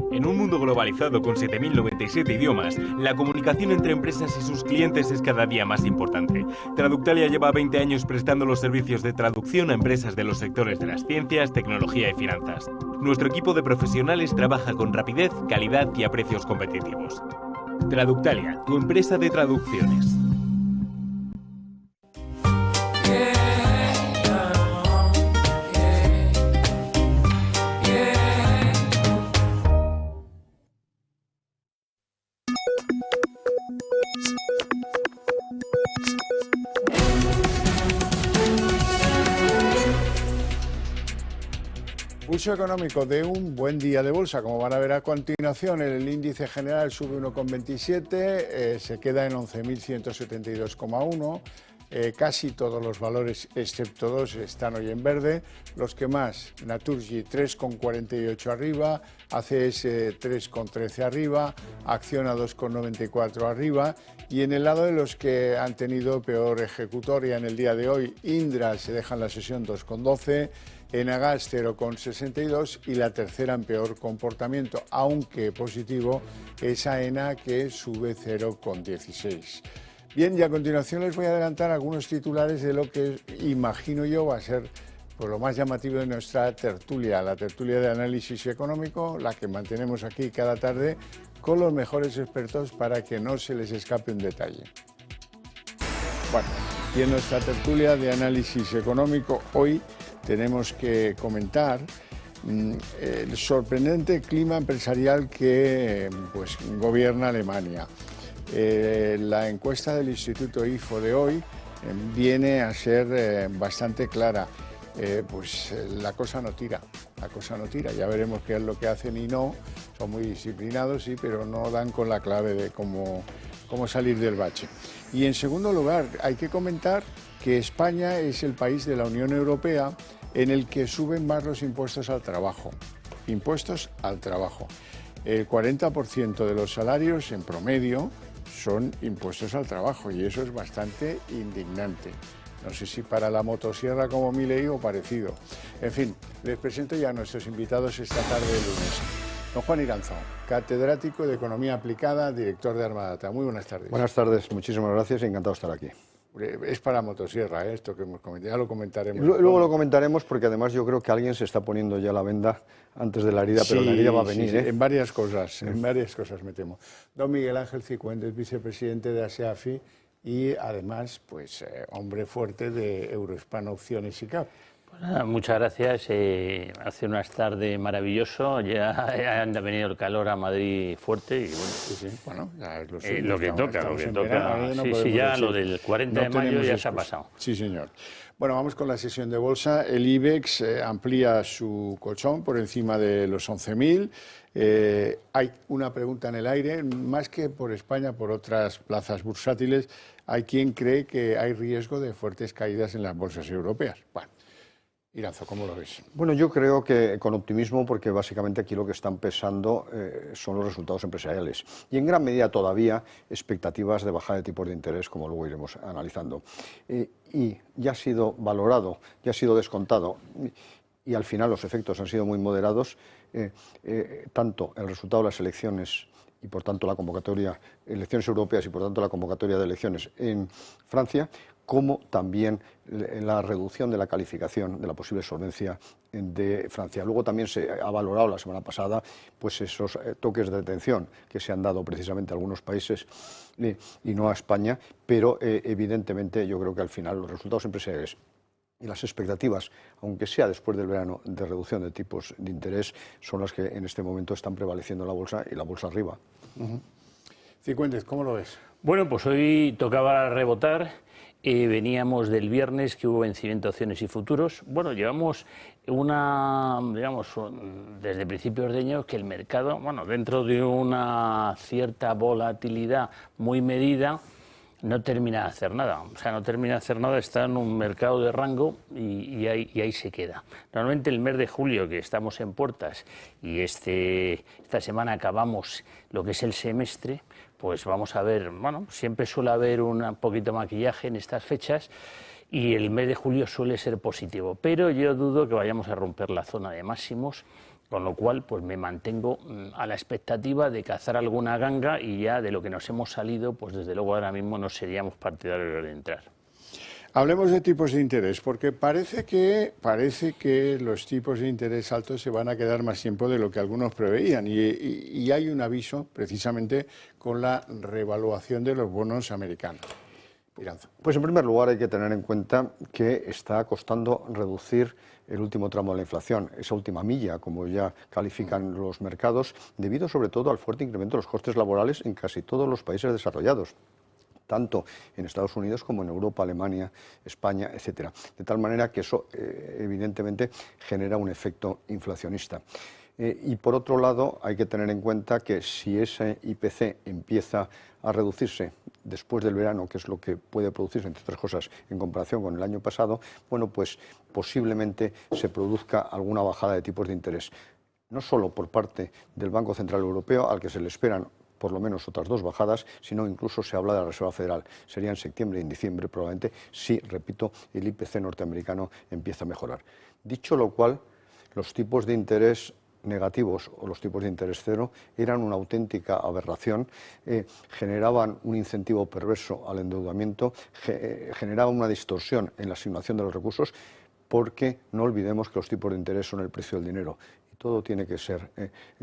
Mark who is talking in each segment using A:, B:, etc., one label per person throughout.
A: En un mundo globalizado con 7.097 idiomas, la comunicación entre empresas y sus clientes es cada día más importante. Traductalia lleva 20 años prestando los servicios de traducción a empresas de los sectores de las ciencias, tecnología y finanzas. Nuestro equipo de profesionales trabaja con rapidez, calidad y a precios competitivos. Traductalia, tu empresa de traducciones.
B: Pulso económico de un buen día de bolsa. Como van a ver a continuación, el índice general sube 1,27, se queda en 11.172,1. Casi todos los valores, excepto dos, están hoy en verde. Los que más, Naturgy 3,48 arriba, ACS 3,13 arriba, Acciona 2,94 arriba. Y en el lado de los que han tenido peor ejecutoria en el día de hoy, Indra se deja en la sesión 2,12, Enagas 0,62 y la tercera en peor comportamiento, aunque positivo, es AENA, que sube 0,16. Bien, y a continuación les voy a adelantar algunos titulares de lo que imagino yo va a ser pues, lo más llamativo de nuestra tertulia, la tertulia de análisis económico, la que mantenemos aquí cada tarde con los mejores expertos para que no se les escape un detalle. Bueno, y en nuestra tertulia de análisis económico hoy tenemos que comentar el sorprendente clima empresarial que pues, gobierna Alemania. La encuesta del Instituto IFO de hoy viene a ser bastante clara. La cosa no tira, ya veremos qué es lo que hacen y no. Son muy disciplinados, sí, pero no dan con la clave de cómo salir del bache. Y en segundo lugar, hay que comentar que España es el país de la Unión Europea en el que suben más los impuestos al trabajo. Impuestos al trabajo. El 40% de los salarios en promedio son impuestos al trabajo y eso es bastante indignante. No sé si para la motosierra como Milei o parecido. En fin, les presento ya a nuestros invitados esta tarde de lunes. Don Juan Iranzón, catedrático de Economía Aplicada, director de Armadata. Muy buenas tardes.
C: Buenas tardes, muchísimas gracias y encantado de estar aquí.
B: Es para motosierra, esto que hemos comentado, ya lo comentaremos.
C: Luego lo comentaremos porque además yo creo que alguien se está poniendo ya la venda antes de la herida, pero la herida va a venir.
B: Sí, en varias cosas me temo. Don Miguel Ángel Cifuentes, vicepresidente de ASEAFI y además, pues, hombre fuerte de Eurohispano Opciones y CAP.
D: Pues nada, muchas gracias. Hace unas tardes maravilloso. Ya ha venido el calor a Madrid fuerte y bueno.
B: Sí. Bueno, ya es
D: lo que toca. Lo del 40 de mayo ya se ha pasado.
B: Sí, señor. Bueno, vamos con la sesión de bolsa. El IBEX amplía su colchón por encima de los 11.000. Hay una pregunta en el aire, más que por España, por otras plazas bursátiles. Hay quien cree que hay riesgo de fuertes caídas en las bolsas europeas. Bueno. Iranzo, ¿cómo lo ves?
C: Bueno, yo creo que con optimismo, porque básicamente aquí lo que están pesando son los resultados empresariales y en gran medida todavía expectativas de bajada de tipos de interés, como luego iremos analizando. Y ya ha sido valorado, ya ha sido descontado y al final los efectos han sido muy moderados, tanto el resultado de las elecciones y por tanto la convocatoria, elecciones europeas y por tanto la convocatoria de elecciones en Francia, como también la reducción de la calificación de la posible solvencia de Francia. Luego también se ha valorado la semana pasada pues esos toques de atención que se han dado precisamente a algunos países y no a España, pero evidentemente yo creo que al final los resultados empresariales y las expectativas, aunque sea después del verano, de reducción de tipos de interés, son las que en este momento están prevaleciendo en la bolsa y la bolsa arriba.
B: Cifuentes, ¿cómo lo ves?
D: Bueno, pues hoy tocaba rebotar. Veníamos del viernes que hubo vencimiento de acciones y futuros. Bueno, llevamos desde principios de año que el mercado, dentro de una cierta volatilidad muy medida, no termina de hacer nada. O sea, no termina de hacer nada, está en un mercado de rango y ahí se queda. Normalmente el mes de julio, que estamos en puertas, y esta semana acabamos lo que es el semestre, pues vamos a ver, siempre suele haber un poquito de maquillaje en estas fechas y el mes de julio suele ser positivo, pero yo dudo que vayamos a romper la zona de máximos Con lo cual, pues me mantengo a la expectativa de cazar alguna ganga y ya de lo que nos hemos salido, pues desde luego ahora mismo no seríamos partidarios de entrar.
B: Hablemos de tipos de interés, porque parece que los tipos de interés altos se van a quedar más tiempo de lo que algunos preveían y hay un aviso precisamente con la revaluación de los bonos americanos. Iranzo.
C: Pues en primer lugar hay que tener en cuenta que está costando reducir el último tramo de la inflación, esa última milla, como ya califican los mercados, debido sobre todo al fuerte incremento de los costes laborales en casi todos los países desarrollados, tanto en Estados Unidos como en Europa, Alemania, España, etcétera. De tal manera que eso evidentemente genera un efecto inflacionista. Y por otro lado, hay que tener en cuenta que si ese IPC empieza a reducirse después del verano, que es lo que puede producirse, entre otras cosas, en comparación con el año pasado, bueno, pues posiblemente se produzca alguna bajada de tipos de interés. No solo por parte del Banco Central Europeo, al que se le esperan por lo menos otras 2 bajadas, sino incluso se habla de la Reserva Federal. Sería en septiembre y en diciembre probablemente, si, repito, el IPC norteamericano empieza a mejorar. Dicho lo cual, los tipos de interés negativos o los tipos de interés cero eran una auténtica aberración, generaban un incentivo perverso al endeudamiento, generaban una distorsión en la asignación de los recursos, porque no olvidemos que los tipos de interés son el precio del dinero. Todo tiene que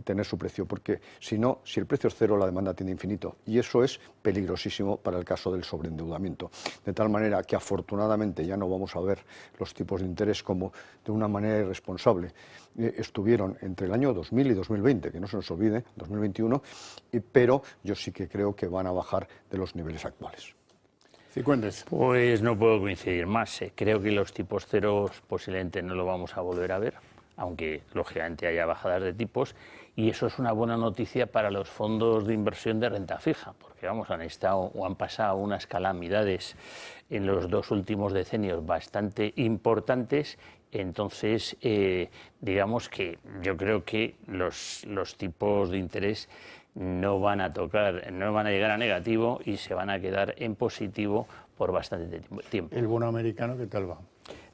C: tener su precio, porque si no, si el precio es cero, la demanda tiende a infinito, y eso es peligrosísimo para el caso del sobreendeudamiento. De tal manera que afortunadamente ya no vamos a ver los tipos de interés como de una manera irresponsable estuvieron entre el año 2000 y 2020, que no se nos olvide, 2021, pero yo sí que creo que van a bajar de los niveles actuales.
B: Cifuentes.
D: Pues no puedo coincidir más. Creo que los tipos ceros posiblemente no lo vamos a volver a ver, aunque lógicamente haya bajadas de tipos, y eso es una buena noticia para los fondos de inversión de renta fija, porque vamos, han pasado unas calamidades en los 2 últimos decenios bastante importantes. Entonces, digamos que yo creo que los tipos de interés no van a llegar a negativo y se van a quedar en positivo por bastante tiempo.
B: ¿El bono americano qué tal va?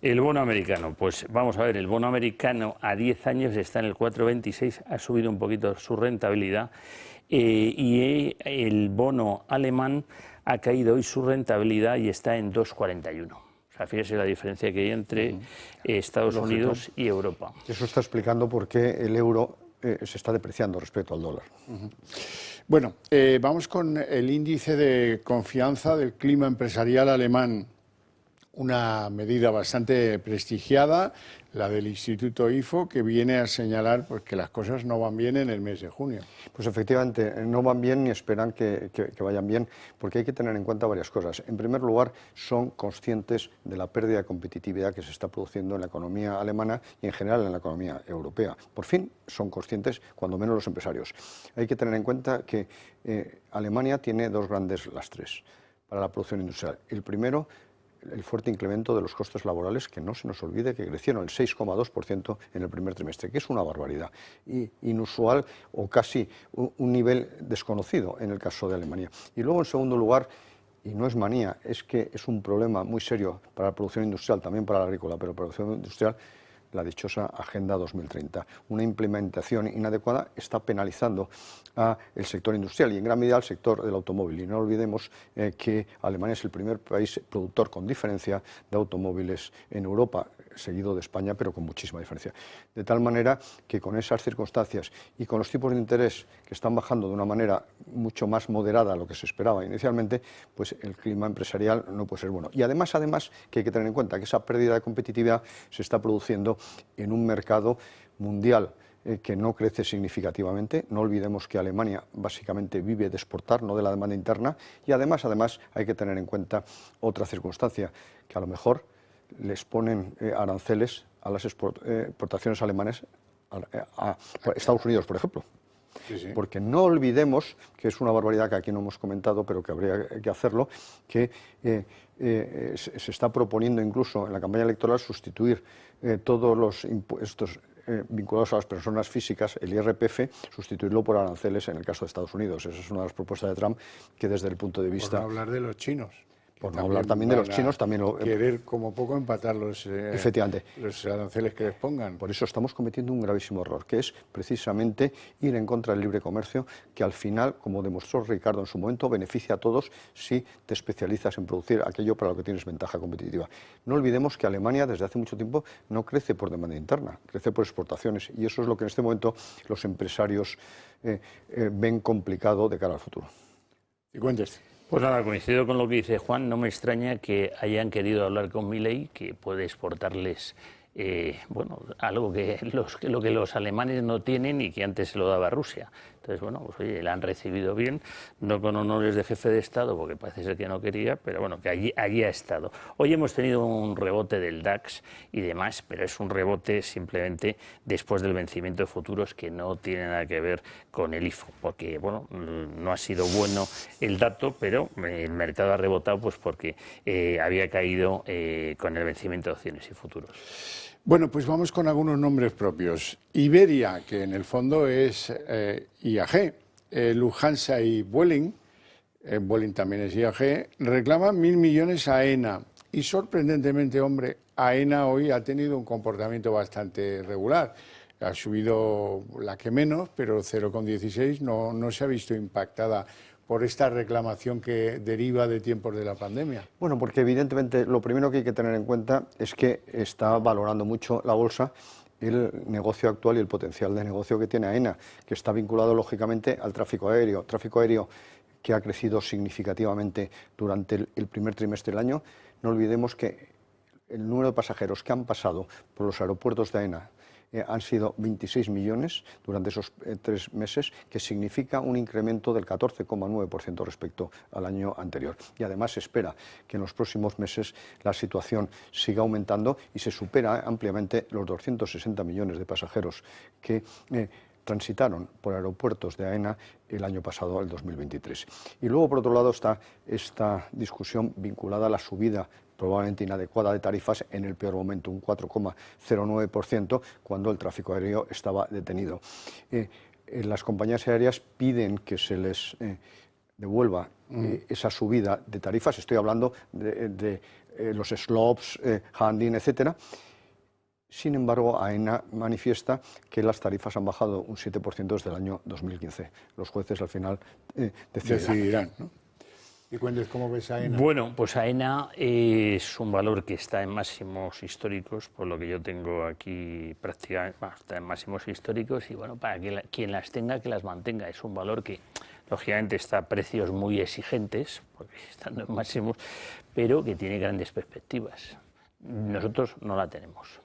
D: El bono americano, pues vamos a ver, el bono americano a 10 años está en el 4,26, ha subido un poquito su rentabilidad, y el bono alemán ha caído hoy su rentabilidad y está en 2,41. O sea, fíjese la diferencia que hay entre Estados Unidos y Europa.
C: Eso está explicando por qué el euro se está depreciando respecto al dólar.
B: Bueno, vamos con el índice de confianza del clima empresarial alemán. Una medida bastante prestigiada, la del Instituto IFO, que viene a señalar pues, que las cosas no van bien en el mes de junio.
C: Pues efectivamente, no van bien ni esperan que vayan bien, porque hay que tener en cuenta varias cosas. En primer lugar, son conscientes de la pérdida de competitividad que se está produciendo en la economía alemana y en general en la economía europea. Por fin son conscientes, cuando menos los empresarios. Hay que tener en cuenta que Alemania tiene 2 grandes lastres para la producción industrial. El primero, el fuerte incremento de los costes laborales, que no se nos olvide que crecieron el 6,2% en el primer trimestre, que es una barbaridad, y inusual o casi un nivel desconocido en el caso de Alemania. Y luego, en segundo lugar, y no es manía, es que es un problema muy serio para la producción industrial, también para la agrícola, pero para la producción industrial, la dichosa Agenda 2030. Una implementación inadecuada está penalizando al sector industrial y en gran medida al sector del automóvil. Y no olvidemos que Alemania es el primer país productor con diferencia de automóviles en Europa, seguido de España, pero con muchísima diferencia. De tal manera que con esas circunstancias y con los tipos de interés que están bajando de una manera mucho más moderada a lo que se esperaba inicialmente, pues el clima empresarial no puede ser bueno. Y además que hay que tener en cuenta que esa pérdida de competitividad se está produciendo en un mercado mundial que no crece significativamente. No olvidemos que Alemania básicamente vive de exportar, no de la demanda interna. Y además hay que tener en cuenta otra circunstancia, que a lo mejor les ponen aranceles a las exportaciones alemanas a Estados Unidos, por ejemplo.
B: Sí, sí.
C: Porque no olvidemos, que es una barbaridad que aquí no hemos comentado, pero que habría que hacerlo, que se está proponiendo incluso en la campaña electoral sustituir todos los impuestos vinculados a las personas físicas, el IRPF, sustituirlo por aranceles en el caso de Estados Unidos. Esa es una de las propuestas de Trump que desde el punto de vista...
B: Por no hablar de los chinos.
C: Por no hablar también de los chinos, también lo...
B: Querer como poco empatar
C: efectivamente,
B: los aranceles que les pongan.
C: Por eso estamos cometiendo un gravísimo error, que es precisamente ir en contra del libre comercio, que al final, como demostró Ricardo en su momento, beneficia a todos si te especializas en producir aquello para lo que tienes ventaja competitiva. No olvidemos que Alemania desde hace mucho tiempo no crece por demanda interna, crece por exportaciones, y eso es lo que en este momento los empresarios ven complicado de cara al futuro.
B: ¿Y cuentes?
D: Pues nada, coincido con lo que dice Juan. No me extraña que hayan querido hablar con Milei, que puede exportarles bueno, algo que los alemanes no tienen y que antes se lo daba Rusia. Entonces, bueno, pues oye, la han recibido bien, no con honores de jefe de Estado, porque parece ser que no quería, pero bueno, que allí ha estado. Hoy hemos tenido un rebote del DAX y demás, pero es un rebote simplemente después del vencimiento de futuros que no tiene nada que ver con el IFO, porque, bueno, no ha sido bueno el dato, pero el mercado ha rebotado pues porque había caído con el vencimiento de opciones y futuros.
B: Bueno, pues vamos con algunos nombres propios. Iberia, que en el fondo es IAG, Lufthansa y Vueling, Vueling también es IAG, reclaman 1.000 millones a AENA. Y sorprendentemente, hombre, AENA hoy ha tenido un comportamiento bastante regular. Ha subido la que menos, pero 0,16 no se ha visto impactada por esta reclamación que deriva de tiempos de la pandemia.
C: Bueno, porque evidentemente lo primero que hay que tener en cuenta es que está valorando mucho la bolsa el negocio actual y el potencial de negocio que tiene AENA, que está vinculado lógicamente al tráfico aéreo que ha crecido significativamente durante el primer trimestre del año. No olvidemos que el número de pasajeros que han pasado por los aeropuertos de AENA han sido 26 millones durante esos 3 meses, que significa un incremento del 14,9% respecto al año anterior. Y además se espera que en los próximos meses la situación siga aumentando y se supera ampliamente los 260 millones de pasajeros que transitaron por aeropuertos de AENA el año pasado, el 2023. Y luego, por otro lado, está esta discusión vinculada a la subida probablemente inadecuada de tarifas en el peor momento, un 4,09%, cuando el tráfico aéreo estaba detenido. Las compañías aéreas piden que se les devuelva esa subida de tarifas, estoy hablando de los slots, handling, etcétera. Sin embargo, AENA manifiesta que las tarifas han bajado un 7% desde el año 2015. Los jueces al final decidirán, ¿no?
B: ¿Y cuéntanos cómo ves AENA?
D: Bueno, pues AENA es un valor que está en máximos históricos, por lo que yo tengo aquí prácticamente, está en máximos históricos y bueno, para que quien las tenga, que las mantenga. Es un valor que lógicamente está a precios muy exigentes, porque estando en máximos, pero que tiene grandes perspectivas. Nosotros no la tenemos.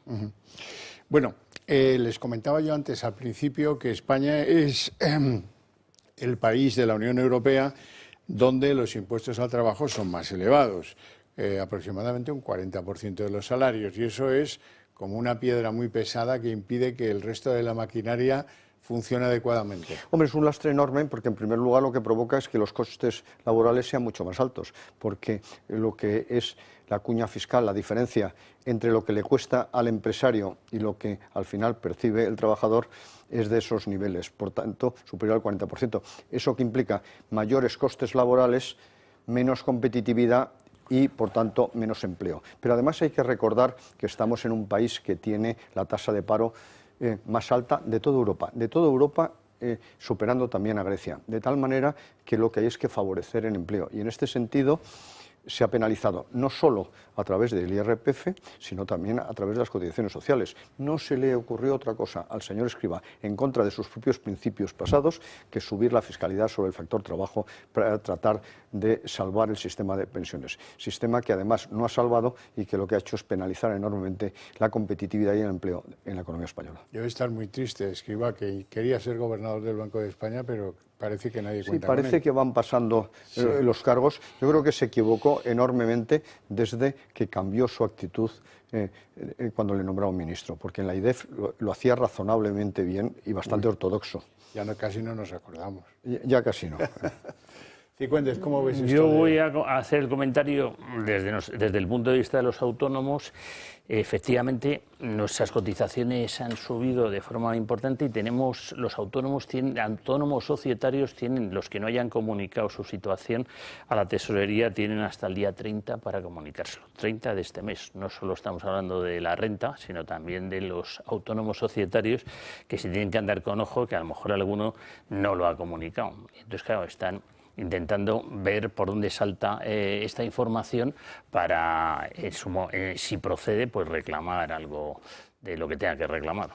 B: Bueno, les comentaba yo antes al principio que España es el país de la Unión Europea donde los impuestos al trabajo son más elevados, aproximadamente un 40% de los salarios, y eso es como una piedra muy pesada que impide que el resto de la maquinaria funcione adecuadamente.
C: Hombre, es un lastre enorme porque en primer lugar lo que provoca es que los costes laborales sean mucho más altos, porque lo que es la cuña fiscal, la diferencia entre lo que le cuesta al empresario y lo que al final percibe el trabajador es de esos niveles, por tanto superior al 40%. Eso que implica mayores costes laborales, menos competitividad y, por tanto, menos empleo. Pero además hay que recordar que estamos en un país que tiene la tasa de paro más alta de toda Europa, superando también a Grecia, de tal manera que lo que hay es que favorecer el empleo. Y en este sentido se ha penalizado no solo a través del IRPF, sino también a través de las cotizaciones sociales. No se le ocurrió otra cosa al señor Escrivá, en contra de sus propios principios pasados, que subir la fiscalidad sobre el factor trabajo para tratar de salvar el sistema de pensiones. Sistema que además no ha salvado y que lo que ha hecho es penalizar enormemente la competitividad y el empleo en la economía española.
B: Debe estar muy triste Escrivá, que quería ser gobernador del Banco de España, pero parece que nadie cuenta con él.
C: Sí, parece que van pasando los cargos. Yo creo que se equivocó enormemente desde que cambió su actitud cuando le nombraron ministro, porque en la IDEF lo hacía razonablemente bien y bastante ortodoxo.
B: Ya casi no nos acordamos.
C: Ya casi no.
B: Cifuentes, ¿cómo ves esto?
D: Yo voy a hacer el comentario desde el punto de vista de los autónomos. Efectivamente, nuestras cotizaciones han subido de forma importante y tenemos, los autónomos societarios tienen, los que no hayan comunicado su situación a la tesorería, tienen hasta el día 30 para comunicárselo. 30 de este mes. No solo estamos hablando de la renta, sino también de los autónomos societarios que se tienen que andar con ojo, que a lo mejor alguno no lo ha comunicado. Entonces, claro, están intentando ver por dónde salta esta información para, si procede, pues reclamar algo de lo que tenga que reclamar.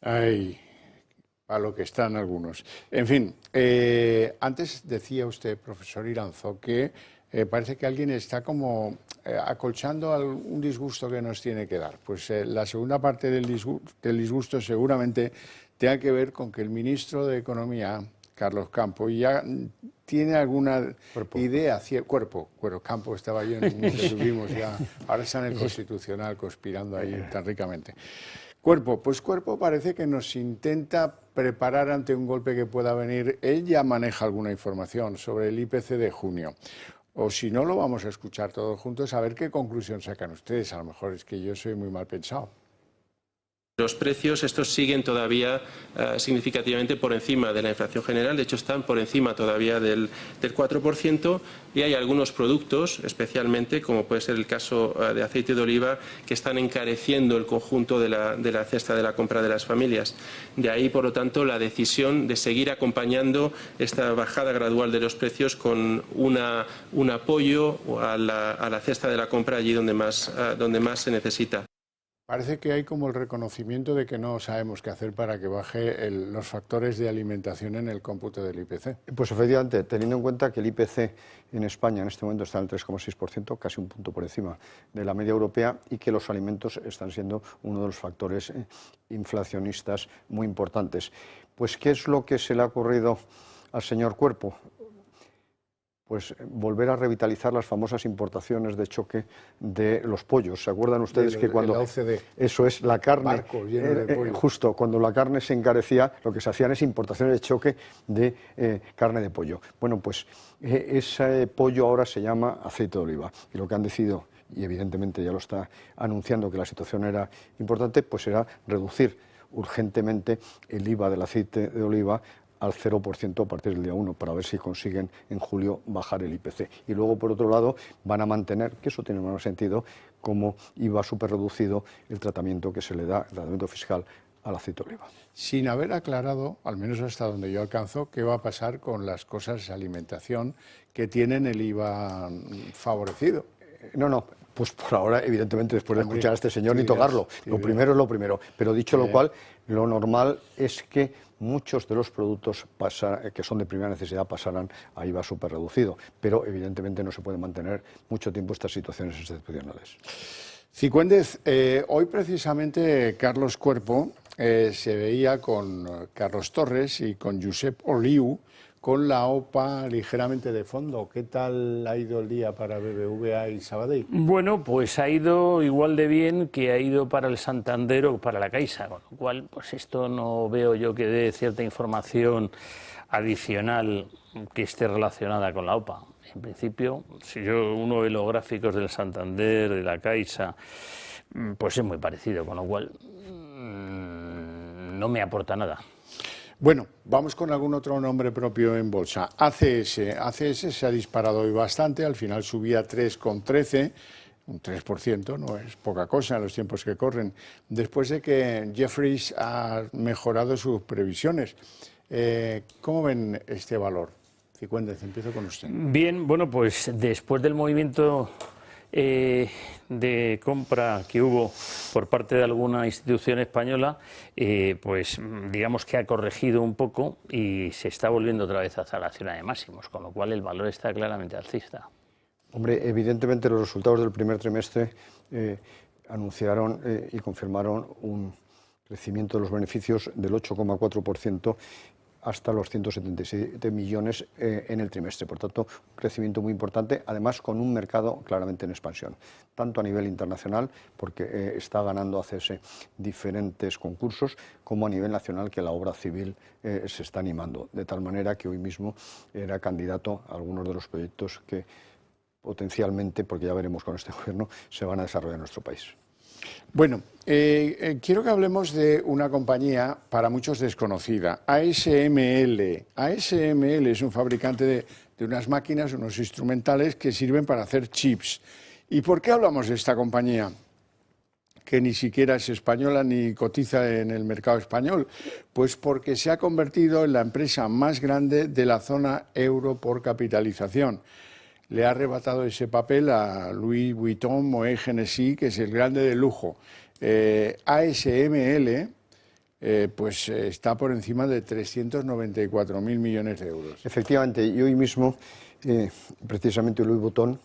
B: Ay, a lo que están algunos. En fin, antes decía usted, profesor Iranzo, que parece que alguien está como acolchando un disgusto que nos tiene que dar. Pues la segunda parte del disgusto seguramente tenga que ver con que el ministro de Economía, Carlos Campo, ya tiene alguna idea, Campo estaba yo en que tuvimos ya, ahora está en el Constitucional conspirando ahí tan ricamente. Cuerpo parece que nos intenta preparar ante un golpe que pueda venir. Él ya maneja alguna información sobre el IPC de junio. O si no, lo vamos a escuchar todos juntos a ver qué conclusión sacan ustedes. A lo mejor es que yo soy muy mal pensado.
E: Los precios, estos siguen todavía significativamente por encima de la inflación general, de hecho están por encima todavía del 4%, y hay algunos productos, especialmente, como puede ser el caso de aceite de oliva, que están encareciendo el conjunto de la cesta de la compra de las familias. De ahí, por lo tanto, la decisión de seguir acompañando esta bajada gradual de los precios con un apoyo a la cesta de la compra allí donde más se necesita.
B: Parece que hay como el reconocimiento de que no sabemos qué hacer para que baje los factores de alimentación en el cómputo del IPC.
C: Pues efectivamente, teniendo en cuenta que el IPC en España en este momento está en el 3,6%, casi un punto por encima de la media europea, y que los alimentos están siendo uno de los factores inflacionistas muy importantes. Pues, ¿qué es lo que se le ha ocurrido al señor Cuerpo? Pues volver a revitalizar las famosas importaciones de choque de los pollos. ¿Se acuerdan ustedes que cuando
B: la OCDE,
C: eso es la carne,
B: barcos llenos de pollo,
C: justo cuando la carne se encarecía, lo que se hacían es importaciones de choque de carne de pollo? Bueno, pues ese pollo ahora se llama aceite de oliva, y lo que han decidido, y evidentemente ya lo está anunciando que la situación era importante, pues era reducir urgentemente el IVA del aceite de oliva al 0% a partir del día 1, para ver si consiguen en julio bajar el IPC. Y luego, por otro lado, van a mantener, que eso tiene más sentido, como IVA superreducido el tratamiento que se le da, el tratamiento fiscal al aceite de oliva.
B: Sin haber aclarado, al menos hasta donde yo alcanzo, qué va a pasar con las cosas de alimentación que tienen el IVA favorecido.
C: No, pues por ahora, evidentemente, después de escuchar a este señor, ni tocarlo. Lo primero es lo primero. Pero dicho lo cual, lo normal es que muchos de los productos que son de primera necesidad pasarán a IVA superreducido. Pero, evidentemente, no se pueden mantener mucho tiempo estas situaciones excepcionales.
B: Cifuentes, hoy precisamente Carlos Cuerpo se veía con Carlos Torres y con Josep Oliu, con la OPA ligeramente de fondo. ¿Qué tal ha ido el día para BBVA y Sabadell?
D: Bueno, pues ha ido igual de bien que ha ido para el Santander o para la Caixa, con lo cual pues esto no veo yo que dé cierta información adicional que esté relacionada con la OPA. En principio, si uno ve los gráficos del Santander, de la Caixa, pues es muy parecido, con lo cual no me aporta nada.
B: Bueno, vamos con algún otro nombre propio en bolsa. ACS se ha disparado hoy bastante, al final subía 3,13, un 3%, no es poca cosa en los tiempos que corren, después de que Jefferies ha mejorado sus previsiones. ¿Cómo ven este valor? Cifuentes, empiezo con usted.
D: Bien, bueno, pues después del movimiento de compra que hubo por parte de alguna institución española, pues digamos que ha corregido un poco y se está volviendo otra vez hacia la zona de máximos, con lo cual el valor está claramente alcista.
C: Hombre, evidentemente los resultados del primer trimestre anunciaron y confirmaron un crecimiento de los beneficios del 8,4%, hasta los 177 millones en el trimestre. Por tanto, un crecimiento muy importante, además con un mercado claramente en expansión, tanto a nivel internacional, porque está ganando ACS diferentes concursos, como a nivel nacional, que la obra civil se está animando, de tal manera que hoy mismo era candidato a algunos de los proyectos que potencialmente, porque ya veremos con este gobierno, se van a desarrollar en nuestro país.
B: Bueno, quiero que hablemos de una compañía para muchos desconocida, ASML. ASML es un fabricante de unas máquinas, unos instrumentales que sirven para hacer chips. ¿Y por qué hablamos de esta compañía? Que ni siquiera es española ni cotiza en el mercado español. Pues porque se ha convertido en la empresa más grande de la zona euro por capitalización. Le ha arrebatado ese papel a Louis Vuitton, Moët Hennessy, que es el grande de lujo. ASML pues está por encima de 394.000 millones de euros.
C: Efectivamente, y hoy mismo, precisamente Louis Vuitton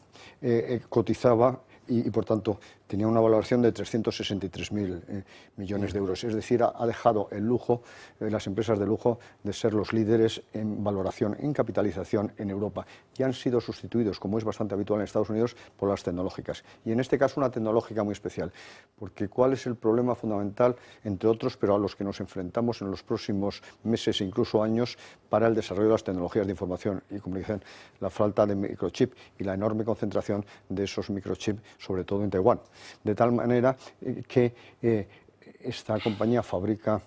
C: cotizaba y por tanto tenía una valoración de 363.000 millones de euros. Es decir, ha dejado el lujo, las empresas de lujo, de ser los líderes en valoración, en capitalización en Europa, y han sido sustituidos, como es bastante habitual en Estados Unidos, por las tecnológicas. Y en este caso una tecnológica muy especial, porque ¿cuál es el problema fundamental, entre otros, pero a los que nos enfrentamos en los próximos meses e incluso años para el desarrollo de las tecnologías de información y comunicación? La falta de microchip y la enorme concentración de esos microchips, sobre todo en Taiwán. De tal manera que esta compañía fabrica,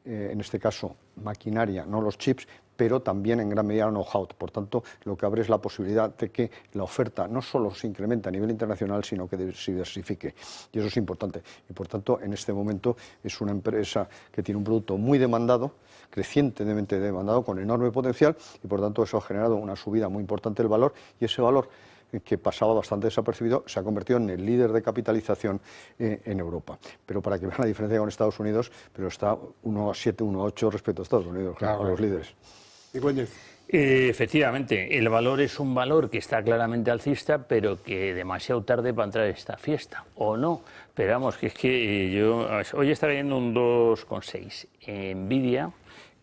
C: en este caso, maquinaria, no los chips, pero también en gran medida know-how. Por tanto, lo que abre es la posibilidad de que la oferta no solo se incremente a nivel internacional, sino que se diversifique. Y eso es importante. Y por tanto, en este momento es una empresa que tiene un producto muy demandado, crecientemente demandado, con enorme potencial, y por tanto eso ha generado una subida muy importante del valor, y ese valor, que pasaba bastante desapercibido, se ha convertido en el líder de capitalización en Europa. Pero para que vean la diferencia con Estados Unidos, pero está 1,7, 1,8 respecto a Estados Unidos, claro, a los líderes.
D: Efectivamente, el valor es un valor que está claramente alcista, pero que demasiado tarde para entrar en esta fiesta, o no. Pero vamos, que es que yo hoy estaba viendo un 2,6. Nvidia,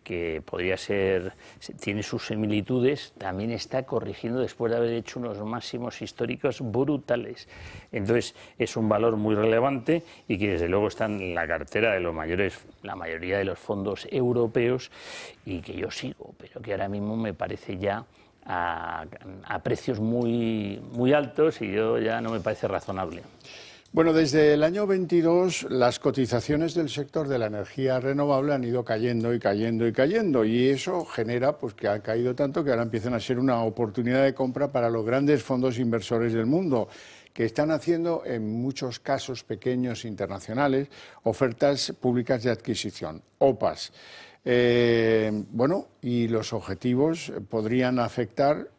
D: que podría ser, tiene sus similitudes, también está corrigiendo después de haber hecho unos máximos históricos brutales. Entonces es un valor muy relevante y que desde luego está en la cartera de los mayores, la mayoría de los fondos europeos, y que yo sigo, pero que ahora mismo me parece ya a precios muy altos, y yo ya no me parece razonable.
B: Bueno, desde el año 22 las cotizaciones del sector de la energía renovable han ido cayendo y cayendo y cayendo, y eso genera pues que ha caído tanto que ahora empiezan a ser una oportunidad de compra para los grandes fondos inversores del mundo, que están haciendo en muchos casos pequeños internacionales ofertas públicas de adquisición, OPAs. Bueno, y los objetivos podrían afectar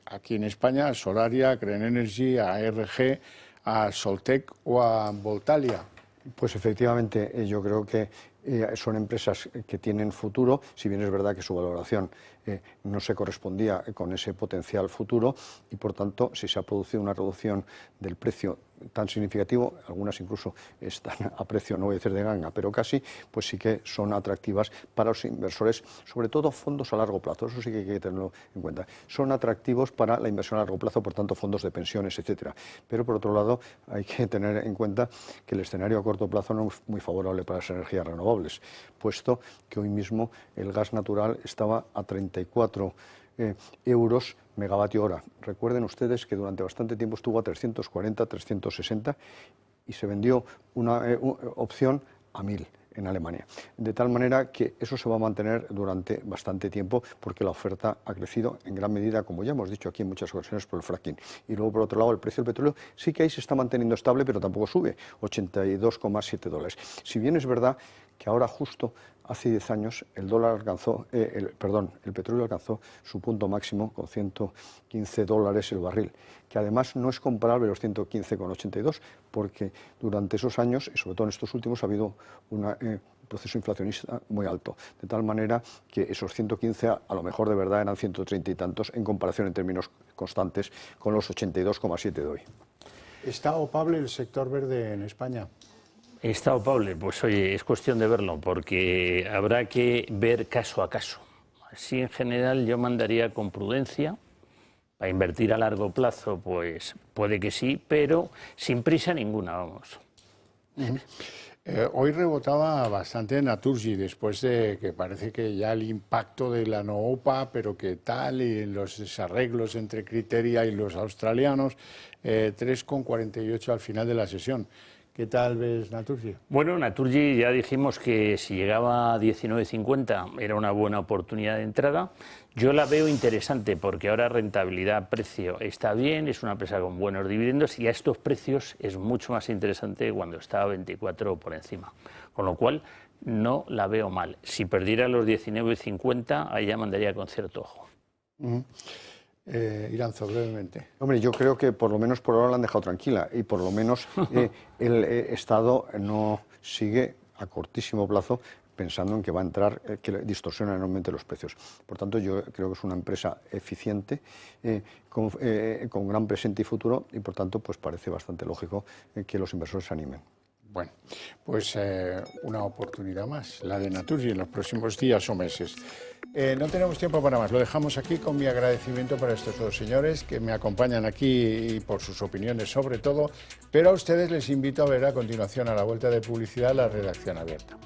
B: aquí en España a Solaria, a Creen Energy, a ERG, a Soltec o a Voltalia.
C: Pues efectivamente, yo creo que son empresas que tienen futuro, si bien es verdad que su valoración no se correspondía con ese potencial futuro, y por tanto, si se ha producido una reducción del precio tan significativo, algunas incluso están a precio, no voy a decir de ganga, pero casi, pues sí que son atractivas para los inversores, sobre todo fondos a largo plazo, eso sí que hay que tenerlo en cuenta. Son atractivos para la inversión a largo plazo, por tanto, fondos de pensiones, etcétera. Pero por otro lado, hay que tener en cuenta que el escenario a corto plazo no es muy favorable para las energías renovables, puesto que hoy mismo el gas natural estaba a 34 euros megavatio hora. Recuerden ustedes que durante bastante tiempo estuvo a 340, 360 y se vendió una opción a 1.000 en Alemania. De tal manera que eso se va a mantener durante bastante tiempo, porque la oferta ha crecido en gran medida, como ya hemos dicho aquí en muchas ocasiones, por el fracking. Y luego, por otro lado, el precio del petróleo sí que ahí se está manteniendo estable, pero tampoco sube, 82,7 dólares. Si bien es verdad que ahora justo hace 10 años el petróleo alcanzó su punto máximo con 115 dólares el barril, que además no es comparable a los 115,82, porque durante esos años, y sobre todo en estos últimos, ha habido un proceso inflacionista muy alto, de tal manera que esos 115 a lo mejor de verdad eran 130 y tantos en comparación en términos constantes con los 82,7 de hoy.
B: ¿Está opable el sector verde en España?
D: ¿Está opable? Pues oye, es cuestión de verlo, porque habrá que ver caso a caso. Así en general yo mandaría con prudencia. Para invertir a largo plazo, pues puede que sí, pero sin prisa ninguna, vamos.
B: Hoy rebotaba bastante Naturgy después de que parece que ya el impacto de la NOOPA, pero que tal, y los desarreglos entre Criteria y los australianos, 3,48 al final de la sesión. ¿Qué tal ves Naturgy?
D: Bueno, Naturgy ya dijimos que si llegaba a 19,50 era una buena oportunidad de entrada. Yo la veo interesante porque ahora rentabilidad-precio está bien, es una empresa con buenos dividendos y a estos precios es mucho más interesante cuando está a 24 o por encima. Con lo cual no la veo mal. Si perdiera los 19,50 ahí ya mandaría con cierto ojo.
B: Iranzo, brevemente.
C: Hombre, yo creo que por lo menos por ahora la han dejado tranquila y por lo menos el Estado no sigue a cortísimo plazo pensando en que va a entrar, que distorsiona enormemente los precios. Por tanto, yo creo que es una empresa eficiente, con gran presente y futuro, y por tanto, pues parece bastante lógico que los inversores se animen.
B: Bueno, pues una oportunidad más, la de Naturgy, en los próximos días o meses. No tenemos tiempo para más, lo dejamos aquí con mi agradecimiento para estos dos señores que me acompañan aquí y por sus opiniones sobre todo, pero a ustedes les invito a ver a continuación, a la vuelta de publicidad, la redacción abierta.